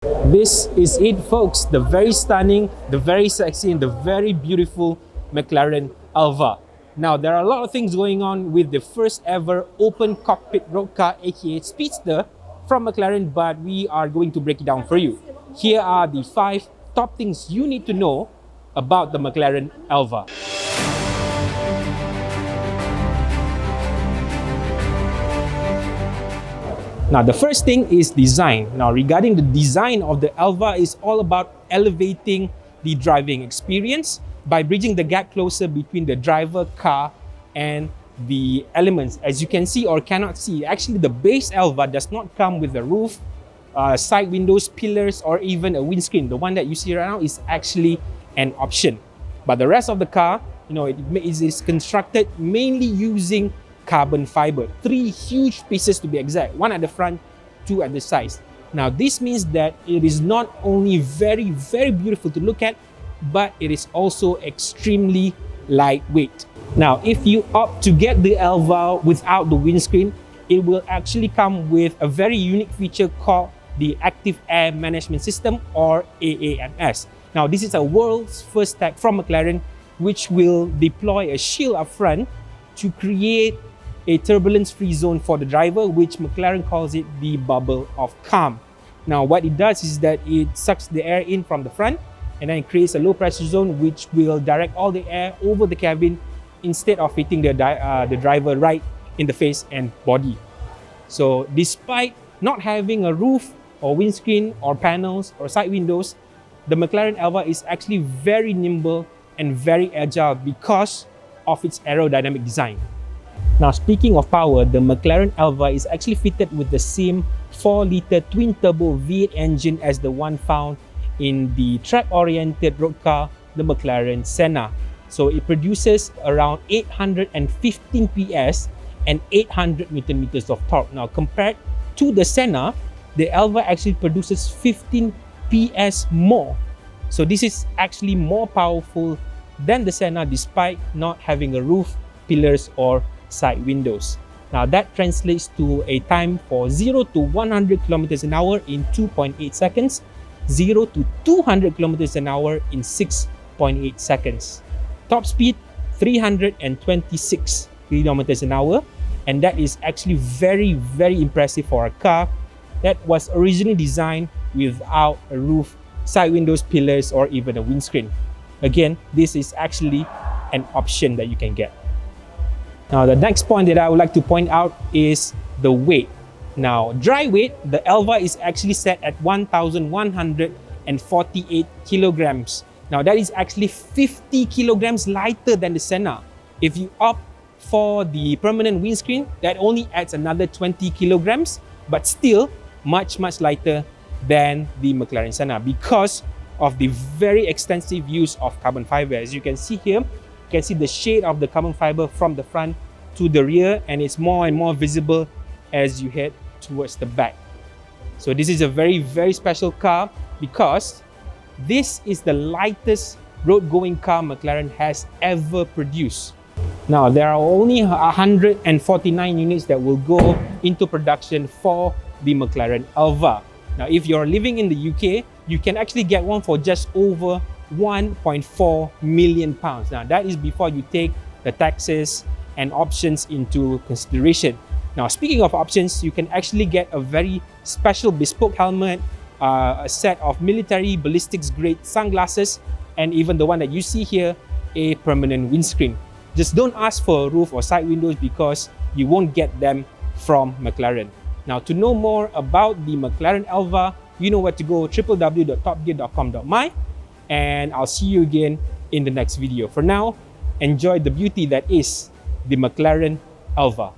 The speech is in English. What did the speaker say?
This is it, folks. The very stunning, the very sexy, and the very beautiful McLaren Elva. Now, there are a lot of things going on with the first ever open cockpit road car, aka Speedster, from McLaren, but we are going to break it down for you. Here are the 5 top things you need to know about the McLaren Elva. Now, the first thing is design. Now, regarding the design of the Elva, is all about elevating the driving experience by bridging the gap closer between the driver, car, and the elements. As you can see or cannot see, actually the base Elva does not come with a roof, side windows, pillars, or even a windscreen. The one that you see right now is actually an option. But the rest of the car, it is constructed mainly using carbon fiber. 3 huge pieces to be exact, 1 at the front, 2 at the sides. Now, this means that it is not only very, very beautiful to look at, but it is also extremely lightweight. Now, if you opt to get the Elva without the windscreen, it will actually come with a very unique feature called the Active Air Management System, or AAMS. Now, this is a world's first tech from McLaren, which will deploy a shield up front to create a turbulence-free zone for the driver, which McLaren calls it the bubble of calm. Now, what it does is that it sucks the air in from the front, and then it creates a low-pressure zone which will direct all the air over the cabin instead of hitting the driver right in the face and body. So, despite not having a roof or windscreen or panels or side windows, the McLaren Elva is actually very nimble and very agile because of its aerodynamic design. Now, speaking of power, the McLaren Elva is actually fitted with the same 4-liter twin-turbo V8 engine as the one found in the track-oriented road car, the McLaren Senna. So it produces around 815 PS and 800 Nm of torque. Now, compared to the Senna, the Elva actually produces 15 PS more. So this is actually more powerful than the Senna despite not having a roof, pillars, or side windows. Now, that translates to a time for 0 to 100 km an hour in 2.8 seconds, 0 to 200 km an hour in 6.8 seconds. Top speed 326 km an hour, and that is actually very, very impressive for a car that was originally designed without a roof, side windows, pillars, or even a windscreen. Again, this is actually an option that you can get. Now, the next point that I would like to point out is the weight. Now, dry weight, the Elva is actually set at 1,148 kilograms. Now, that is actually 50 kilograms lighter than the Senna. If you opt for the permanent windscreen, that only adds another 20 kilograms, but still much, much lighter than the McLaren Senna because of the very extensive use of carbon fiber. As you can see here, you can see the shade of the carbon fiber from the front to the rear, and it's more and more visible as you head towards the back. So this is a very, very special car because this is the lightest road-going car McLaren has ever produced. Now, there are only 149 units that will go into production for the McLaren Elva. Now, if you're living in the UK, you can actually get one for just over £1.4 million. Now, that is before you take the taxes and options into consideration. Now, speaking of options, you can actually get a very special bespoke helmet, a set of military ballistics grade sunglasses, and even the one that you see here, a permanent windscreen. Just don't ask for a roof or side windows because you won't get them from McLaren. Now, to know more about the McLaren Elva, you know where to go, www.topgear.com.my, and I'll see you again in the next video. For now, enjoy the beauty that is the McLaren Elva.